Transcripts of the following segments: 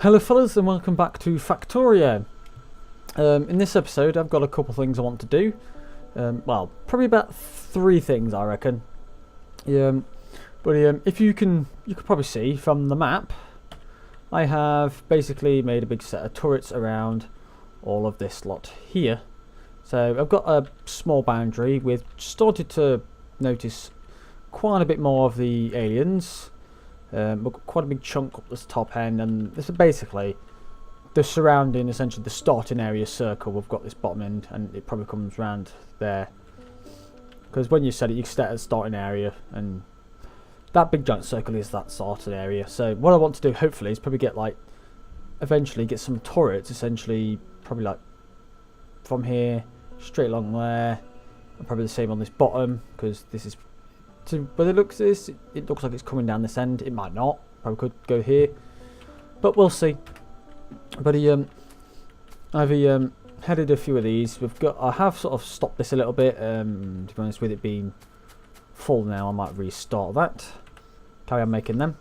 Hello fellas and welcome back to Factorio. In this episode I've got a couple things I want to do. Well, probably about 3 things I reckon. If you could probably see from the map, I have basically made a big set of turrets around all of this lot here. So I've got a small boundary. We've started to notice quite a bit more of the aliens. We've got quite a big chunk up this top end, and this is basically the surrounding, essentially the starting area circle. We've got this bottom end, and it probably comes round there. Because when you set it, you set at the starting area, and that big giant circle is that starting area. So what I want to do, hopefully, is probably get eventually get some turrets, essentially, probably from here straight along there, and probably the same on this bottom, because this is. But it looks like it's coming down this end. It might not. Probably could go here, but we'll see. But I've headed a few of these. I have sort of stopped this a little bit. To be honest, with it being full now, I might restart that. Carry on making them.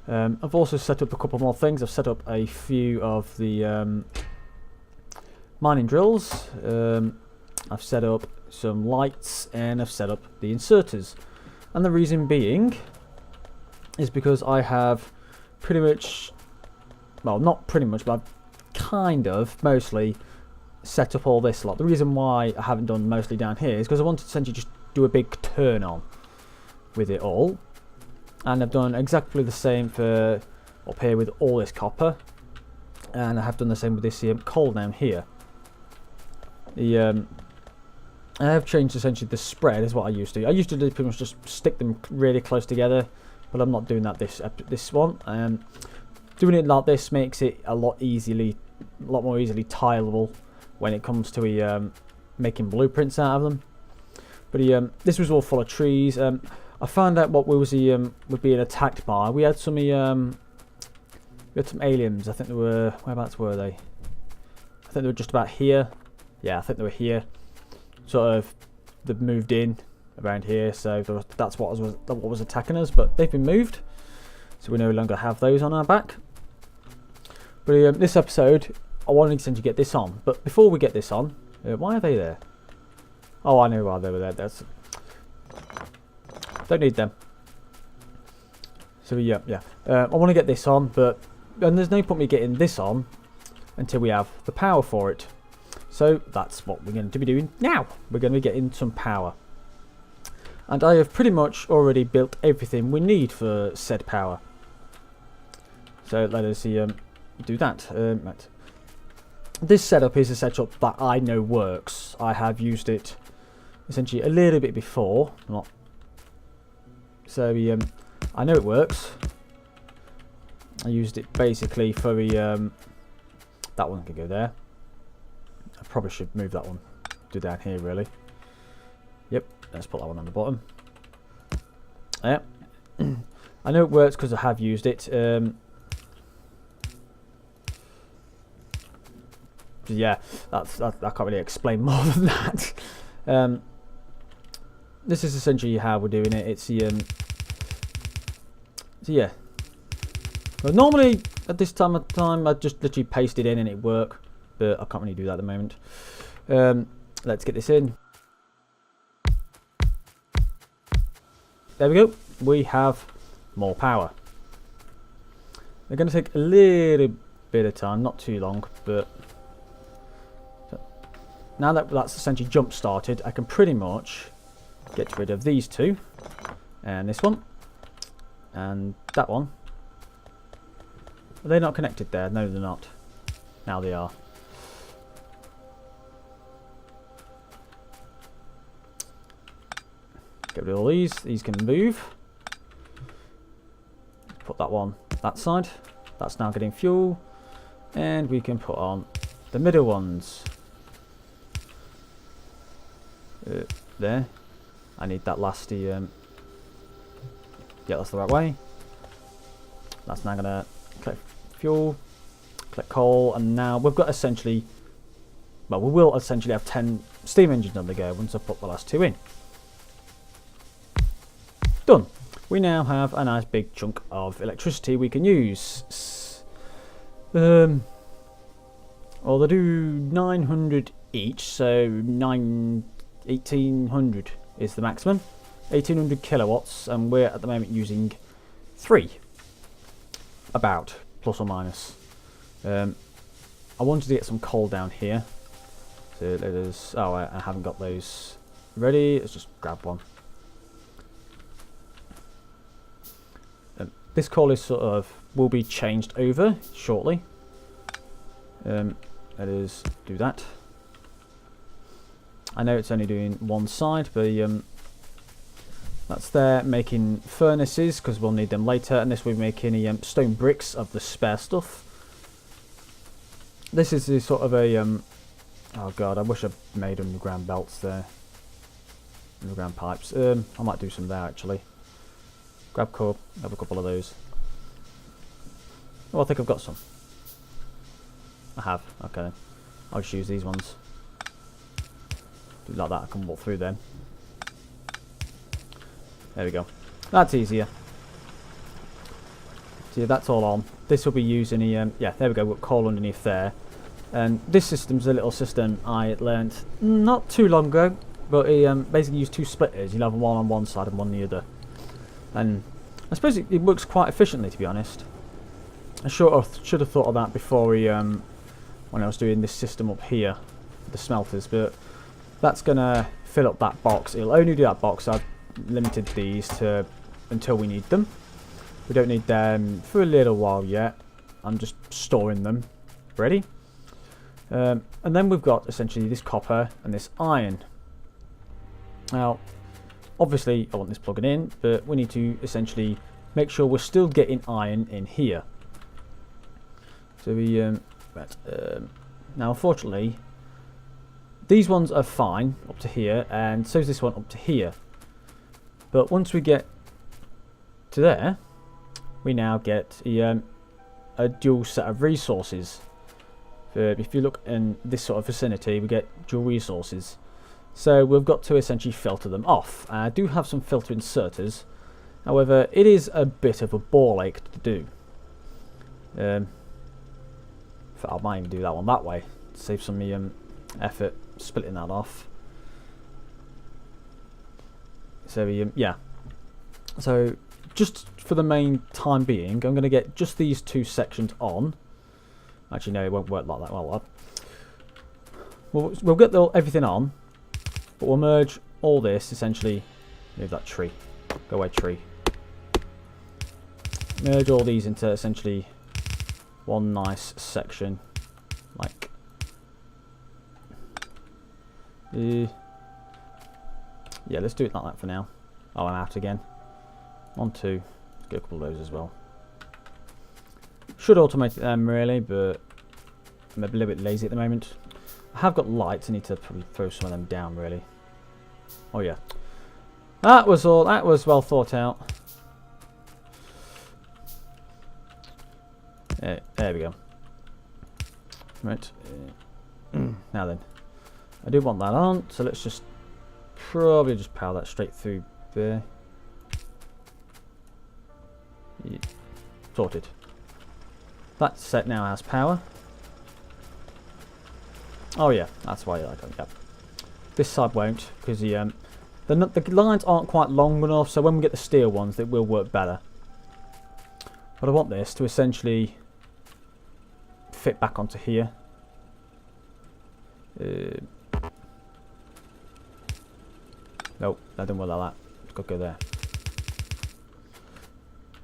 I've also set up a couple more things. I've set up a few of the mining drills. I've set up some lights, and I've set up the inserters, and the reason being is because I have pretty much, well, not pretty much, but I've kind of mostly set up all this lot. The reason why I haven't done mostly down here is because I wanted to essentially just do a big turn on with it all, and I've done exactly the same for up here with all this copper, and I have done the same with this coal down here. I have changed essentially the spread is what I used to. I used to do pretty much just stick them really close together, but I'm not doing that this one. Doing it like this makes it a lot more easily tileable when it comes to making blueprints out of them. But this was all full of trees. I found out what we was were being attacked by. We had some aliens. I think they were, whereabouts were they? I think they were just about here. Yeah, I think they were here. Sort of, they've moved in around here, so that's what was attacking us. But they've been moved, so we no longer have those on our back. But this episode, I wanted to essentially get this on. But before we get this on, why are they there? Oh, I know why they were there. Don't need them. So yeah. I want to get this on, and there's no point me getting this on until we have the power for it. So that's what we're going to be doing now. We're going to be getting some power. And I have pretty much already built everything we need for said power. So let us do that. Right. This setup is a setup that I know works. I have used it essentially a little bit before. So I know it works. I used it basically for the... that one could go there. I probably should move that one to down here, really. Yep, let's put that one on the bottom. Yeah, I know it works because I have used it. Yeah, I can't really explain more than that. This is essentially how we're doing it. It's the so yeah. Well, normally at this time of time, I just literally paste it in and it work. But I can't really do that at the moment. Let's get this in. There we go. We have more power. They're going to take a little bit of time, not too long, but now that that's essentially jump started, I can pretty much get rid of these two, and this one, and that one. Are they not connected there? No, they're not. Now they are. Get rid of all these. These can move. Put that one that side. That's now getting fuel. And we can put on the middle ones. There. I need that lasty. Yeah, that's the right way. That's now going to collect fuel, collect coal, and now we've got essentially... Well, we will essentially have 10 steam engines on the go once I put the last 2 in. Done. we now have a nice big chunk of electricity we can use. Well, they do 900 each, so 1800 is the maximum. 1800 kilowatts, and we're at the moment using 3. About, plus or minus. I wanted to get some coal down here. So let us. Oh, I haven't got those ready. Let's just grab one. This coal is will be changed over shortly. Let us do that. I know it's only doing one side, but that's there making furnaces because we'll need them later, and this will be making stone bricks of the spare stuff. This is the sort of a oh god, I wish I'd made underground belts there. Underground pipes. I might do some there actually. Grab core, have a couple of those. Oh, I think I've got some. I have. Okay then. I'll just use these ones. Do like that, I can walk through them. There we go. That's easier. So yeah, that's all on. This will be using a yeah, there we go, we've got coal underneath there. And this system's a little system I learned not too long ago, but it basically use 2 splitters. You'll have one on one side and one on the other. And I suppose it works quite efficiently, to be honest. I should have thought of that before when I was doing this system up here, the smelters, but that's gonna fill up that box. It'll only do that box. I've limited these to until we need them. We don't need them for a little while yet. I'm just storing them ready. And then we've got essentially this copper and this iron. Now, obviously I want this plugging in, but we need to essentially make sure we're still getting iron in here. So we now unfortunately these ones are fine up to here, and so is this one up to here. But once we get to there, we now get a dual set of resources. If you look in this sort of vicinity, we get dual resources. So we've got to essentially filter them off. I do have some filter inserters. However, it is a bit of a ball ache to do. I might even do that one that way. Save some effort splitting that off. So yeah. So just for the main time being, I'm going to get just these 2 sections on. Actually, no, it won't work like that. Well, we'll get everything on, but we'll merge all this essentially. Move that tree. Go away, tree. Merge all these into essentially one nice section, like. Yeah, let's do it like that for now. Oh, I'm out again. 1, 2. Let's get a couple of those as well. Should automate them really, but I'm a little bit lazy at the moment. I have got lights. I need to probably throw some of them down really. Oh yeah, that was all. That was well thought out. There we go. Right. Now then, I do want that on, so let's just probably just power that straight through there. Yeah. Sorted. That set now has power. Oh yeah, that's why I don't. Yep. This side won't, because the lines aren't quite long enough. So when we get the steel ones, it will work better. But I want this to essentially fit back onto here. Nope, that didn't work like that. It's got to go there.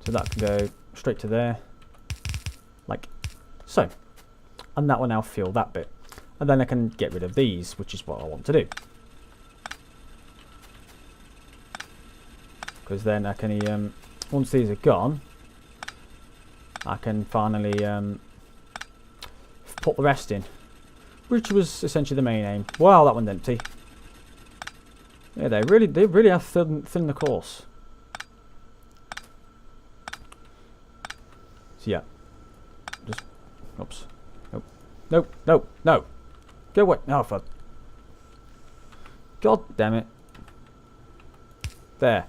So that can go straight to there. Like so. And that will now fill that bit. And then I can get rid of these, which is what I want to do. Because then I can, once these are gone, I can finally put the rest in. Which was essentially the main aim. Wow, that one's empty. Yeah, they really have thinned the course. So yeah. Just, oops. Nope. Nope, nope, no. Go away. No, for God damn it. There.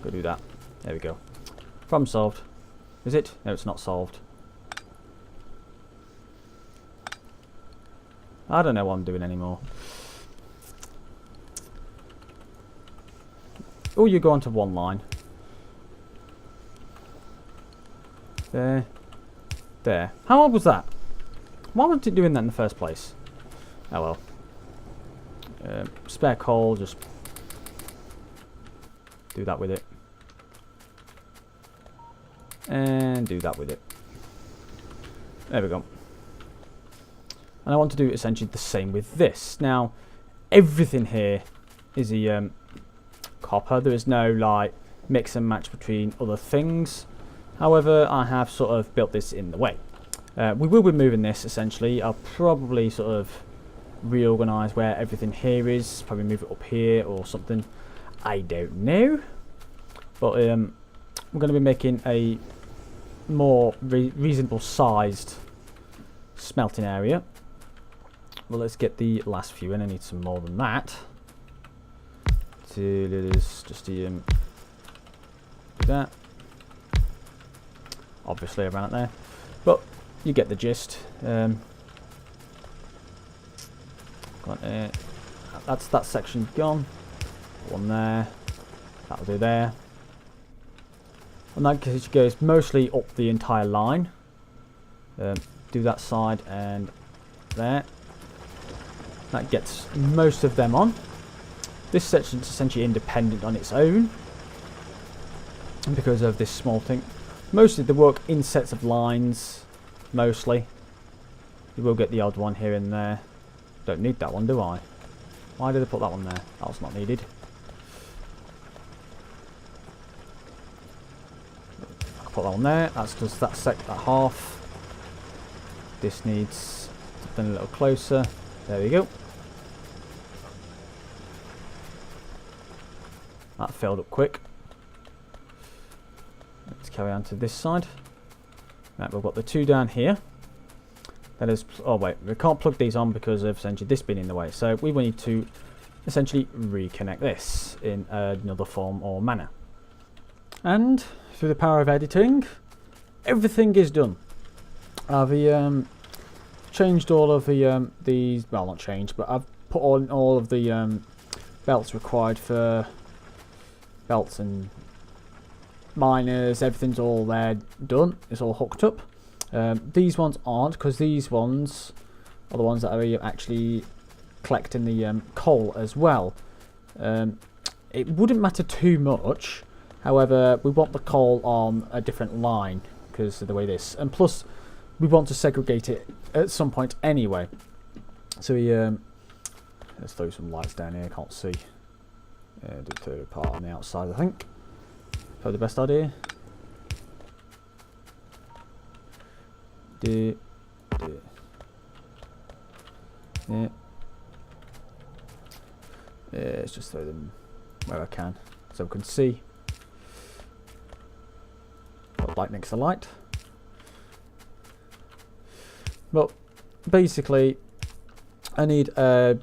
Go do that. There we go. Problem solved. Is it? No, it's not solved. I don't know what I'm doing anymore. Oh, you go onto one line. There. There. How odd was that? Why was it doing that in the first place? Oh well. Spare coal, just do that with it. And do that with it. There we go. And I want to do essentially the same with this. Now, everything here is a copper. There is no like mix and match between other things. However, I have sort of built this in the way. We will be moving this essentially. I'll probably sort of reorganise where everything here is. Probably move it up here or something. I don't know. But we're going to be making a more reasonable sized smelting area. Well, let's get the last few in. I need some more than that. To just do that. Obviously, I ran it there, but you get the gist. That's that section gone. One there. That'll do there. And that goes mostly up the entire line. Do that side and there. That gets most of them on. This section's essentially independent on its own because of this small thing. Mostly they work in sets of lines. Mostly. You will get the odd one here and there. Don't need that one, do I? Why did I put that one there? That was not needed. I'll put that one there. That's just that half. This needs something a little closer. There we go. That filled up quick. Let's carry on to this side. Right, we've got the two down here. That is, oh wait, we can't plug these on because of essentially this being in the way. So we will need to essentially reconnect this in another form or manner. And through the power of editing, everything is done. I've changed all of the these, well not changed, but I've put on all of the belts required for belts and miners. Everything's all there done. It's all hooked up. These ones aren't, because these ones are the ones that are actually collecting the coal as well. It wouldn't matter too much. However, we want the coal on a different line because of the way this, and plus we want to segregate it at some point anyway. So we let's throw some lights down here. I can't see. Do the third part on the outside, I think. Probably the best idea. Yeah. Let's just throw them where I can so we can see. Put light next to light. But basically, I need a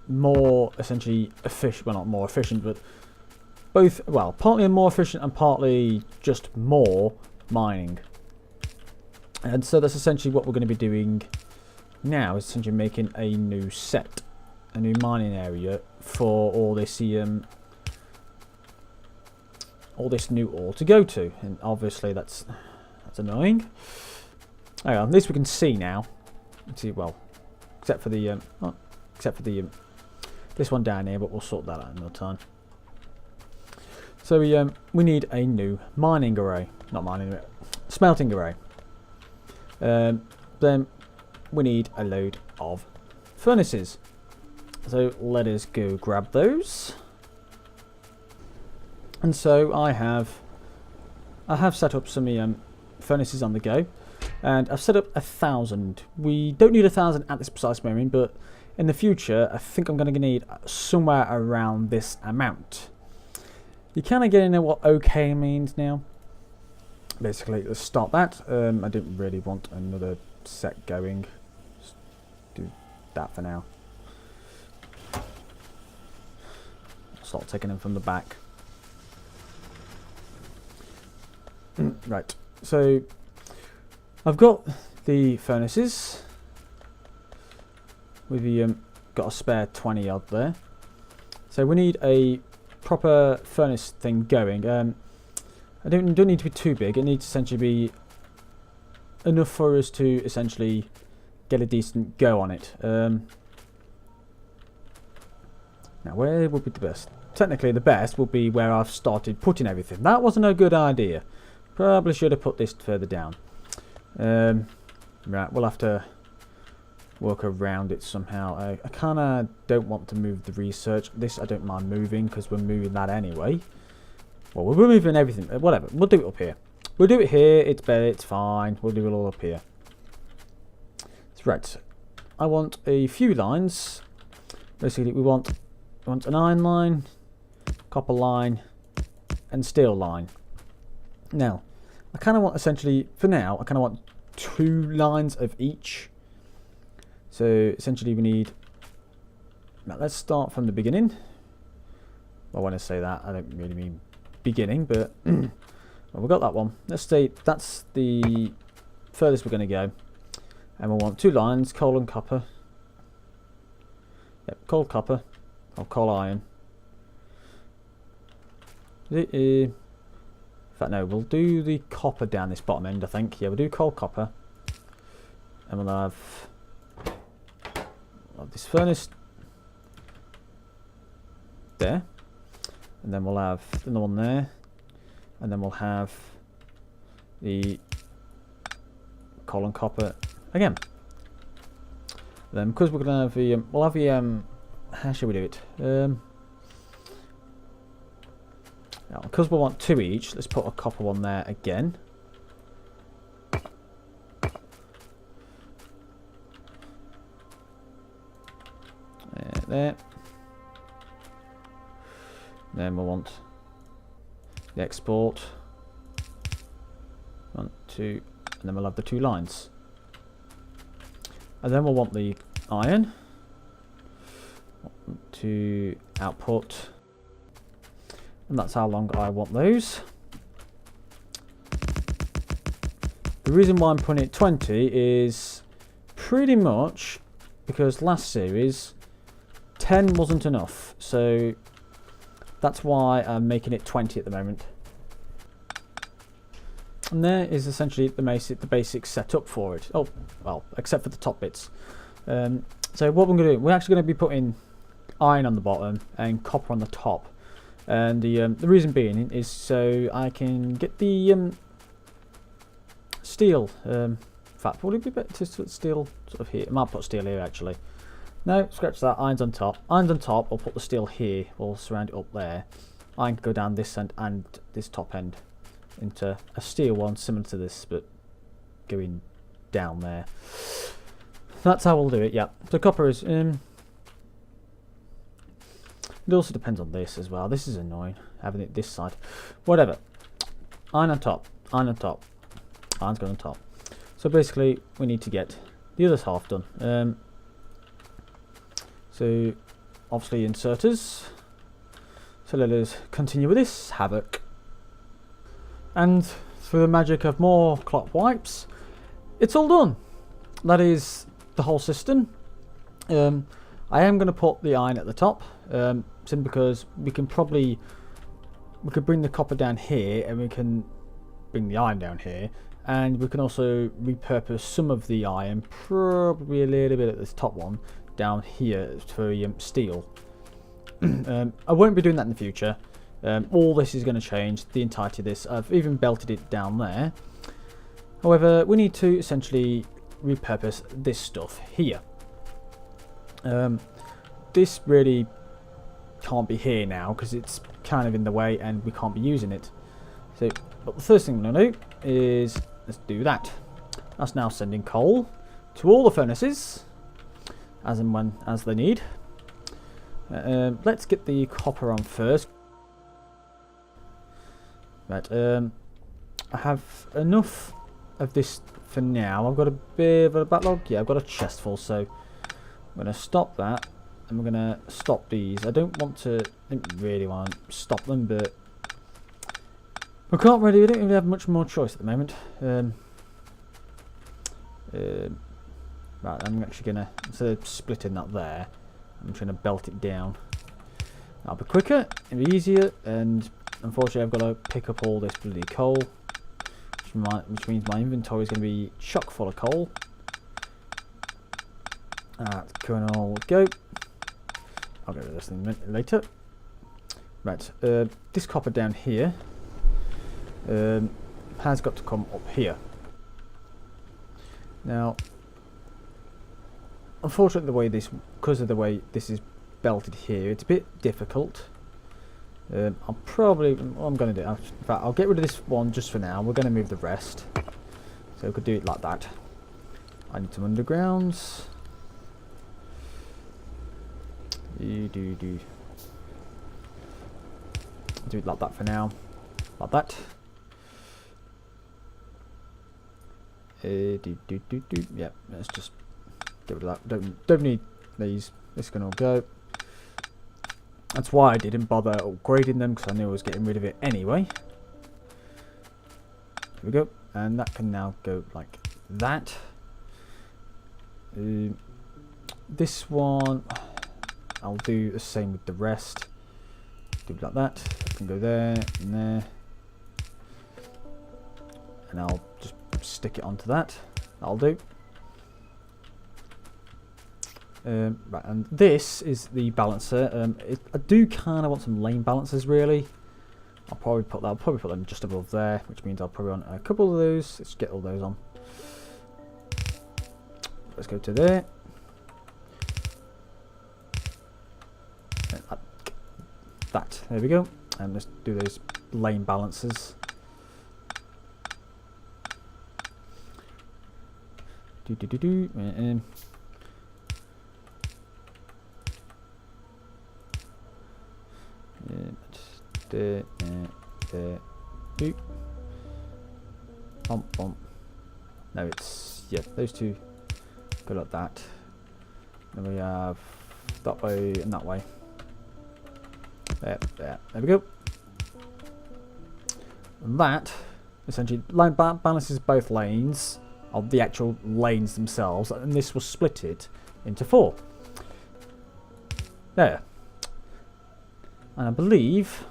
more essentially efficient, well not more efficient, but both, well, partly more efficient and partly just more mining. And so that's essentially what we're going to be doing now, is essentially making a new set, a new mining area for all this new ore to go to. And obviously that's annoying. Hang on, at least we can see now. Let's see, well, except for the this one down here, but we'll sort that out another time. So we need a new mining array, not mining array, smelting array. Then we need a load of furnaces. So let us go grab those. And so I have set up some furnaces on the go, and I've set up 1,000. We don't need 1,000 at this precise moment, but in the future I think I'm going to need somewhere around this amount. You kind of get into what OK means now. Basically, let's start that. I didn't really want another set going. Just do that for now. Start taking them from the back. Right, so I've got the furnaces. We've got a spare 20 odd there. So we need a proper furnace thing going. I don't need to be too big. It needs to essentially be enough for us to essentially get a decent go on it. Now, where would be the best? Technically, the best would be where I've started putting everything. That wasn't a good idea. Probably should have put this further down. Right, we'll have to work around it somehow. I kind of don't want to move the research. This I don't mind moving because we're moving that anyway. Well, we're moving everything. Whatever. We'll do it up here. We'll do it here. It's better. It's fine. We'll do it all up here. Right. I want a few lines. Basically, we want an iron line, copper line, and steel line. Now, I kind of want essentially, for now, I kind of want 2 lines of each. So essentially we need, now let's start from the beginning. Well, when I say that, I don't really mean beginning, but well, we've got that one. Let's say that's the furthest we're going to go. And we'll want 2 lines, coal and copper. Yep, coal copper, or coal iron. In fact, no, we'll do the copper down this bottom end, I think. Yeah, we'll do coal copper. And we'll have this furnace there, and then we'll have another one there, and then we'll have the coal and copper again. And then because we're gonna have the we'll have the how should we do it? Now, because we want 2 each, let's put a copper one there again. There. Then we'll want the export. 1, 2, and then we'll have the 2 lines. And then we'll want the iron. 1, 2, output. And that's how long I want those. The reason why I'm putting it 20 is pretty much because last series 10 wasn't enough, so that's why I'm making it 20 at the moment. And there is essentially the basic setup for it. Oh, well, except for the top bits. So what we're going to do, we're actually going to be putting iron on the bottom and copper on the top. And the reason being is so I can get the steel. In fact, would it be better to put steel sort of here? I might put steel here actually. No, scratch that. Iron's on top. Iron's on top. I'll put the steel here. We'll surround it up there. Iron can go down this end and this top end into a steel one similar to this, but going down there. That's how we'll do it. Yeah. So copper is. It also depends on this as well. This is annoying having it this side. Whatever. Iron on top. Iron on top. Iron's going on top. So basically, we need to get the other half done. So obviously inserters. So let us continue with this havoc. And through the magic of more clock wipes, it's all done. That is the whole system. I am going to put the iron at the top, simply because we could bring the copper down here, and we can bring the iron down here, and we can also repurpose some of the iron, probably a little bit at this top one, down here for steel. I won't be doing that in the future. All this is going to change, the entirety of this. I've even belted it down there. However, we need to essentially repurpose this stuff here. This really can't be here now because it's kind of in the way and we can't be using it. So, but the first thing I'm going to do is let's do that. That's now sending coal to all the furnaces as and when as they need. Let's get the copper on first. Right, I have enough of this for now. I've got a bit of a backlog. Yeah, I've got a chest full, so I'm going to stop that. And we're going to stop these. I don't really want to stop them, but I don't even have much more choice at the moment. Right, I'm actually gonna, instead of splitting that there, I'm trying to belt it down. That'll be quicker, it'll be easier, and unfortunately I've got to pick up all this bloody coal, which means my inventory is going to be chock full of coal. That's going to all go. I'll get rid of this thing later. Right, this copper down here has got to come up here. Now, unfortunately, because of the way this is belted here, it's a bit difficult. I'll probably, what I'm going to do, in fact, I'll get rid of this one just for now. We're going to move the rest, so we could do it like that. I need some undergrounds. Do it like that for now, like that. Yeah, let's just get rid of that. Don't need these. This can all go. That's why I didn't bother upgrading them, because I knew I was getting rid of it anyway. Here we go, and that can now go like that. This one, I'll do the same with the rest. Do it like that. It can go there and there, and I'll just stick it onto that. That'll do. Right, and this is the balancer. I do kind of want some lane balancers, really. I'll probably put them just above there, which means I'll probably want a couple of those. Let's get all those on. Let's go to there. That. There we go. And let's do those lane balancers. There. Bump. No, it's, yeah, those two go like that. Then we have that way and that way. There we go. And that essentially balances both lanes of the actual lanes themselves, and this will split it into 4. There. And I believe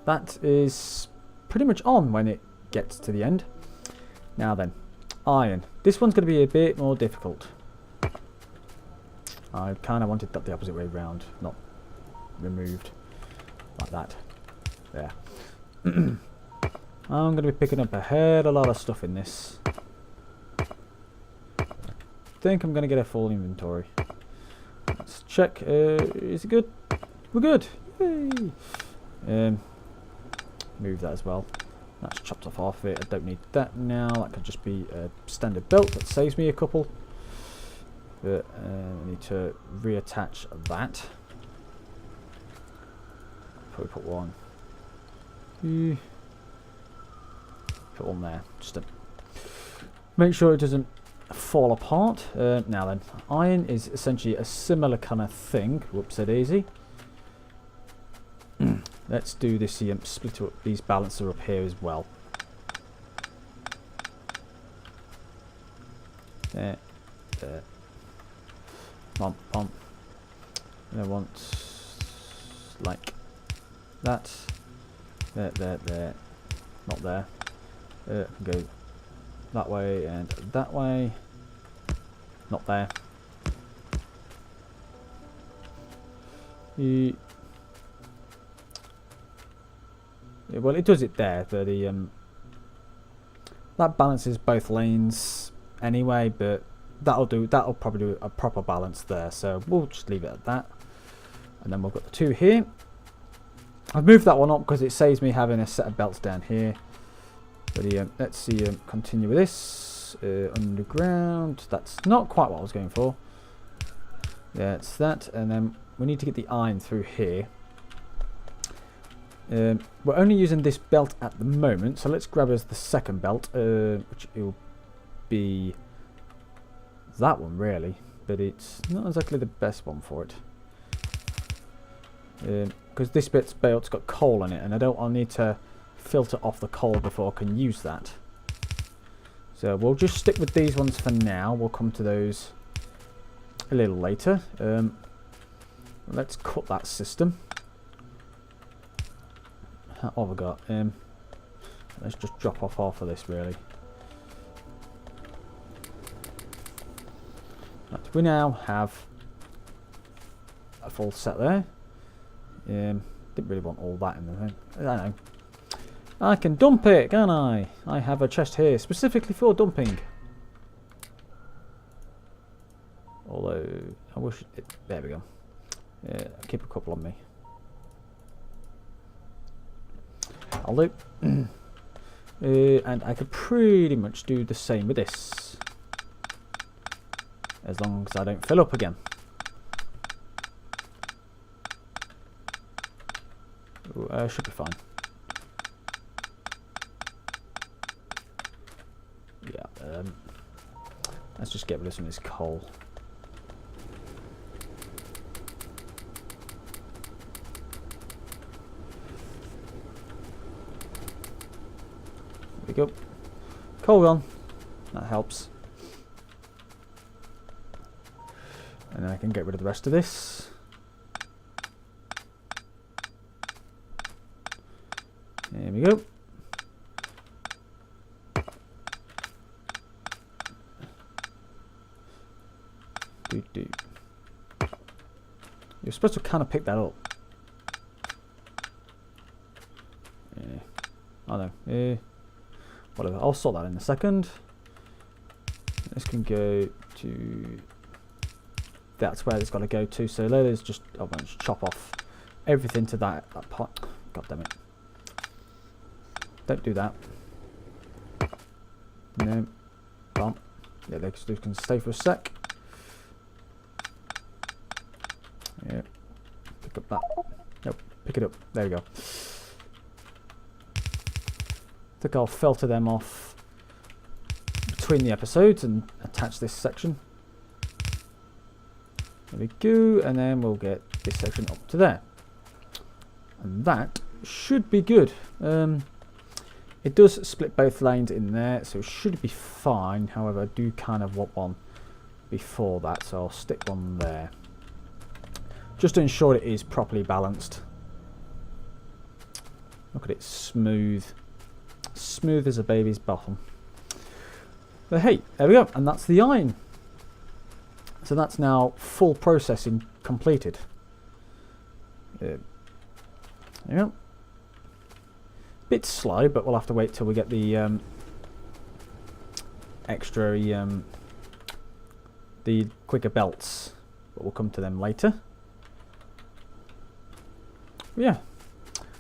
that is pretty much on when it gets to the end. Now then, iron. This one's going to be a bit more difficult. I kind of wanted that the opposite way round, not removed. Like that. There. I'm going to be picking up a hell of a lot of stuff in this. I think I'm going to get a full inventory. Let's check. Is it good? We're good. Yay. Move that as well. That's chopped off half of it. I don't need that now. That could just be a standard belt. That saves me a couple. But I need to reattach that. Probably put one. Put one there. Just to make sure it doesn't fall apart. Now then, iron is essentially a similar kind of thing. Whoops, it easy. Let's do this split up these balancer up here as well. There. Pump. And I want like that. There. Not there. Go that way and that way. Not there. Well, it does it there, but that balances both lanes anyway. But that'll probably do a proper balance there. So we'll just leave it at that. And then we've got the 2 here. I've moved that one up because it saves me having a set of belts down here. But let's see. Continue with this underground. That's not quite what I was going for. Yeah, it's that, and then we need to get the iron through here. We're only using this belt at the moment, so let's grab us the second belt, which will be that one really, but it's not exactly the best one for it. Because this belt's got coal in it, and I'll need to filter off the coal before I can use that. So we'll just stick with these ones for now. We'll come to those a little later. Let's cut that system. What have I got? Let's just drop off half of this, really. Right, we now have a full set there. Didn't really want all that in the thing. I know. I can dump it, can't I? I have a chest here specifically for dumping. Although I wish there we go. Keep a couple on me. I'll do. And I could pretty much do the same with this, as long as I don't fill up again. Ooh, should be fine. Yeah. Let's just get rid of some of this coal. There we go. Coal gone. That helps. And then I can get rid of the rest of this. There we go. You're supposed to kind of pick that up. Yeah. I know. Whatever. I'll sort that in a second. This can go to. That's where it's got to go to. So let's just chop off everything to that part. God damn it! Don't do that. No. Bump. Yeah, they can stay for a sec. Yeah. Pick up that. Nope. Pick it up. There we go. I think I'll filter them off between the episodes and attach this section. There we go. And then we'll get this section up to there. And that should be good. It does split both lanes in there, so it should be fine. However, I do kind of want one before that, so I'll stick one there. Just to ensure it is properly balanced. Look at it, smooth. Smooth as a baby's bottom. But hey, there we go, and that's the iron. So that's now full processing completed. There you go. Bit slow, but we'll have to wait till we get the extra, the quicker belts. But we'll come to them later. But yeah,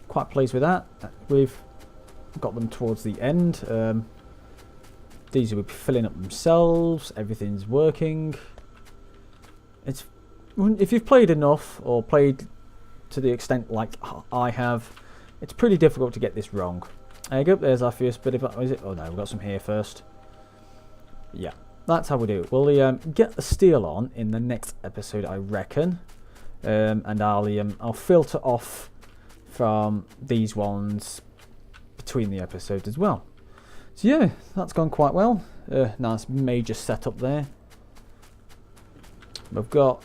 quite pleased with that. We've got them towards the end. These will be filling up themselves. Everything's working. It's if you've played enough or played to the extent like I have, it's pretty difficult to get this wrong. There you go. There's our first bit of is it? Oh no, we've got some here first. Yeah, that's how we do it. We'll get the steel on in the next episode, I reckon. And I'll filter off from these ones between the episodes as well. So yeah, that's gone quite well. Nice major setup there. We've got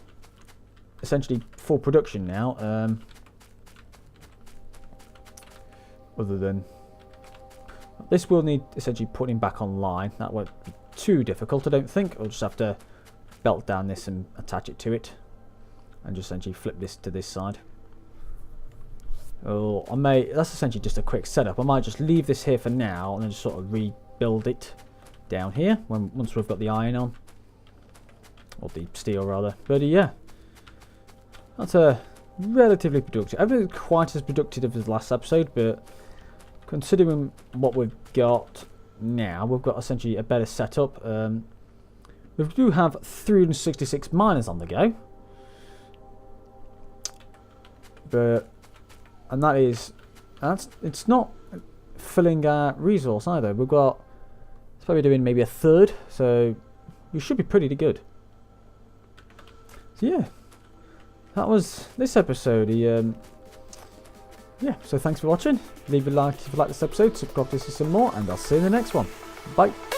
essentially full production now. Other than this, will need essentially putting back online. That won't be too difficult, I don't think. I'll just have to belt down this and attach it to it, and just essentially flip this to this side. Oh, that's essentially just a quick setup. I might just leave this here for now and then just sort of rebuild it down here once we've got the iron on, or the steel rather. But yeah, that's a relatively productive. I haven't been quite as productive as the last episode, but considering what we've got now, we've got essentially a better setup. We do have 366 miners on the go, and it's not filling our resource either. We've got, it's probably doing maybe a third, so we should be pretty good. So yeah, that was this episode. yeah, so thanks for watching. Leave a like if you like this episode, subscribe to see some more, and I'll see you in the next one. Bye.